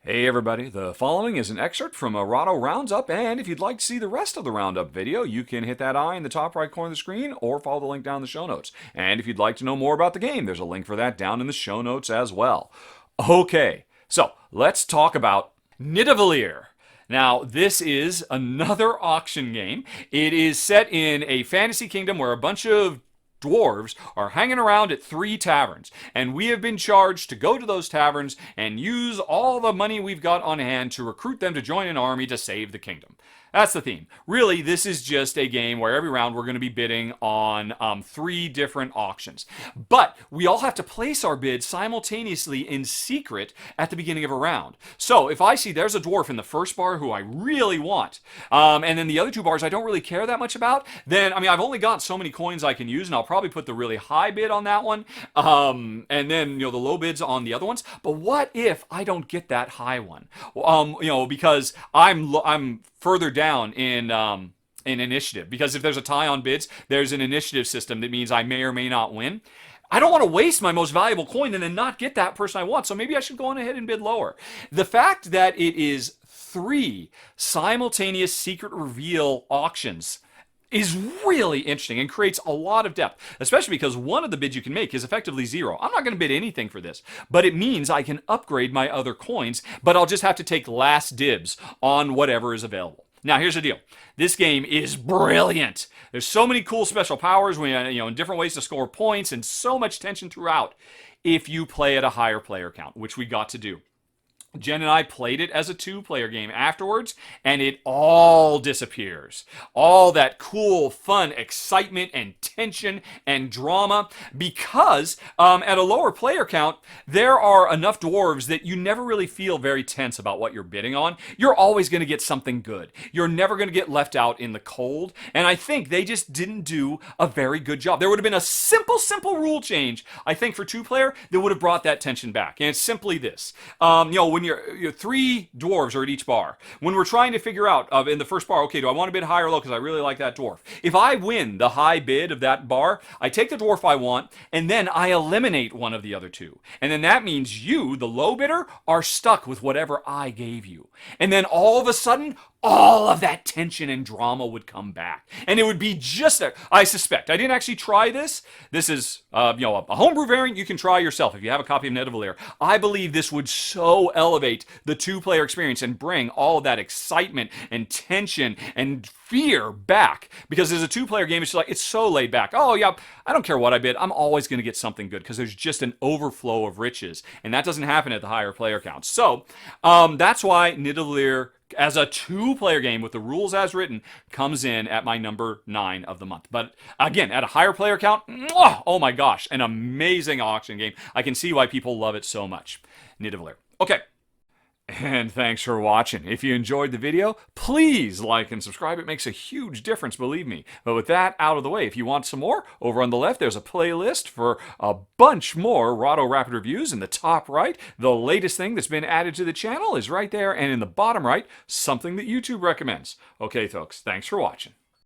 Hey everybody, the following is an excerpt from a Rahdo Roundup, and if you'd like to see the rest of the Roundup video, you can hit that eye in the top right corner of the screen or follow the link down in the show notes. And if you'd like to know more about the game, there's a link for that down in the show notes as well. Okay, so let's talk about Nidavellir. Now, this is another auction game. It is set in a fantasy kingdom where a bunch of dwarves are hanging around at 3 taverns, and we have been charged to go to those taverns and use all the money we've got on hand to recruit them to join an army to save the kingdom. That's the theme. Really, this is just a game where every round we're going to be bidding on 3 different auctions. But we all have to place our bids simultaneously in secret at the beginning of a round. So if I see there's a dwarf in the first bar who I really want, and then the other 2 bars I don't really care that much about, then, I've only got so many coins I can use, and I'll probably put the really high bid on that one, and then, the low bids on the other ones. But what if I don't get that high one? Because I'm further down in initiative. Because if there's a tie on bids, there's an initiative system that means I may or may not win. I don't want to waste my most valuable coin and then not get that person I want, so maybe I should go on ahead and bid lower. The fact that it is 3 simultaneous secret reveal auctions is really interesting and creates a lot of depth, especially because one of the bids you can make is effectively 0. I'm not going to bid anything for this, but it means I can upgrade my other coins, but I'll just have to take last dibs on whatever is available. Now, here's the deal. This game is brilliant. There's so many cool special powers, in different ways to score points, and so much tension throughout if you play at a higher player count, which we got to do. Jen and I played it as a 2-player game afterwards, and it all disappears. All that cool, fun, excitement, and tension, and drama, because at a lower player count, there are enough dwarves that you never really feel very tense about what you're bidding on. You're always going to get something good. You're never going to get left out in the cold, and I think they just didn't do a very good job. There would have been a simple rule change, I think, for 2-player that would have brought that tension back, and it's simply this. When you're 3 dwarves are at each bar. When we're trying to figure out in the first bar, okay, do I want to bid high or low because I really like that dwarf? If I win the high bid of that bar, I take the dwarf I want, and then I eliminate one of the other 2. And then that means you, the low bidder, are stuck with whatever I gave you. And then all of a sudden, all of that tension and drama would come back. And it would be just there. I suspect. I didn't actually try this. This is, a homebrew variant you can try yourself if you have a copy of Nidavellir. I believe this would so elevate the 2-player experience and bring all of that excitement and tension and fear back. Because as a 2-player game, it's so laid back. Oh, yeah, I don't care what I bid. I'm always going to get something good because there's just an overflow of riches. And that doesn't happen at the higher player counts. So, that's why Nidavellir, as a 2-player game with the rules as written, comes in at my number 9 of the month. But again, at a higher player count, oh my gosh, an amazing auction game. I can see why people love it so much. Nidavellir. Okay. And thanks for watching. If you enjoyed the video, please like and subscribe. It makes a huge difference, believe me. But with that out of the way, if you want some more, over on the left, there's a playlist for a bunch more Rahdo Rapid reviews. In the top right, the latest thing that's been added to the channel is right there. And in the bottom right, something that YouTube recommends. Okay, folks, thanks for watching.